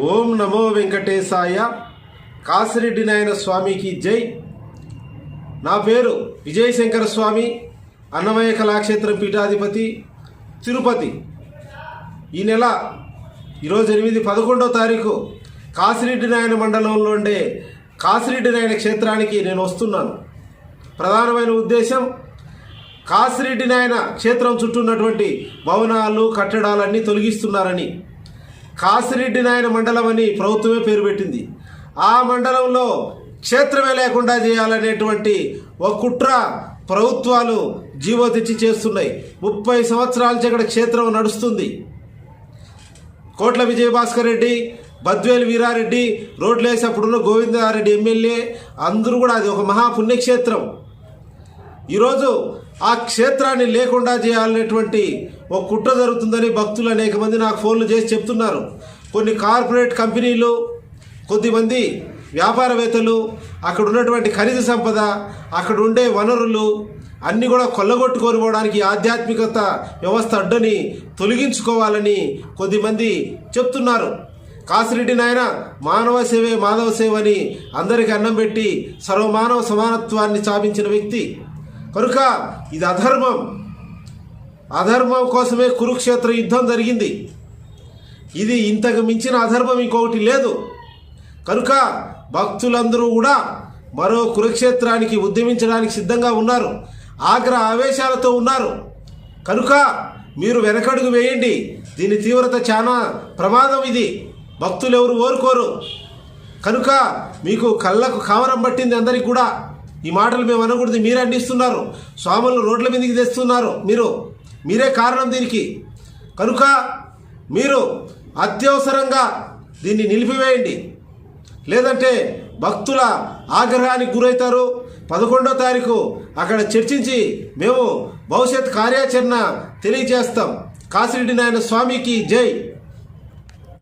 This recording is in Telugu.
ఓం నమో వెంకటేశాయ. కాసిరెడ్డి నాయన స్వామికి జై. నా పేరు విజయశంకర స్వామి, అన్నమయ్య కళాక్షేత్రం పీఠాధిపతి, తిరుపతి. ఈ నెల ఈరోజు 8-11వ తారీఖు కాసిరెడ్డి నాయన మండలంలో ఉండే కాసిరెడ్డి నాయన క్షేత్రానికి నేను వస్తున్నాను. ప్రధానమైన ఉద్దేశం, కాసిరెడ్డి నాయన క్షేత్రం చుట్టూ ఉన్నటువంటి భవనాలు కట్టడాలన్నీ తొలగిస్తున్నారని. కాసిరెడ్డి నాయన మండలం అని ప్రభుత్వమే పేరు పెట్టింది. ఆ మండలంలో క్షేత్రమే లేకుండా చేయాలనేటువంటి ఒక కుట్ర ప్రభుత్వాలు జీవో తెచ్చి చేస్తున్నాయి. 30 సంవత్సరాల నుంచి అక్కడ క్షేత్రం నడుస్తుంది. కోట్ల విజయభాస్కర్ రెడ్డి, బద్వేలు వీరారెడ్డి రోడ్లు వేసి అప్పుడున్న గోవిందారెడ్డి ఎమ్మెల్యే అందరూ కూడా అది ఒక మహాపుణ్యక్షేత్రం. ఈరోజు ఆ క్షేత్రాన్ని లేకుండా చేయాలనేటువంటి ఒక కుట్ర జరుగుతుందని భక్తులు అనేక మంది నాకు ఫోన్లు చేసి చెప్తున్నారు. కొన్ని కార్పొరేట్ కంపెనీలు, కొద్దిమంది వ్యాపారవేత్తలు, అక్కడ ఉన్నటువంటి ఖనిజ సంపద, అక్కడ ఉండే వనరులు అన్నీ కూడా కొల్లగొట్టుకొని పోవడానికి ఆధ్యాత్మికత వ్యవస్థ అడ్డని తొలగించుకోవాలని కొద్దిమంది చెప్తున్నారు. కాసిరెడ్డి నాయన మానవ సేవే మాధవ సేవ అని అందరికీ అన్నం పెట్టి సర్వమానవ సమానత్వాన్ని స్థాపించిన వ్యక్తి కనుక ఇది అధర్మం. అధర్మం కోసమే కురుక్షేత్ర యుద్ధం జరిగింది. ఇది ఇంతకు మించిన అధర్మం ఇంకొకటి లేదు. కనుక భక్తులందరూ కూడా మరో కురుక్షేత్రానికి ఉద్యమించడానికి సిద్ధంగా ఉన్నారు, ఆగ్రహ ఆవేశాలతో ఉన్నారు. కనుక మీరు వెనకడుగు వేయండి. దీని తీవ్రత చాలా ప్రమాదం. ఇది భక్తులు ఎవరు ఓరుకోరు. కనుక మీకు కళ్ళకు కామరం పట్టింది అందరికి కూడా. ఈ మాటలు మేము అనకూడదు, మీరే అందిస్తున్నారు. స్వాములను రోడ్ల మీదకి తెస్తున్నారు. మీరే కారణం దీనికి. కనుక మీరు అత్యవసరంగా దీన్ని నిలిపివేయండి, లేదంటే భక్తుల ఆగ్రహానికి గురవుతారు. 11వ తారీఖు అక్కడ చర్చించి మేము భవిష్యత్ కార్యాచరణ తెలియజేస్తాం. కాసిరెడ్డి నాయన స్వామికి జై.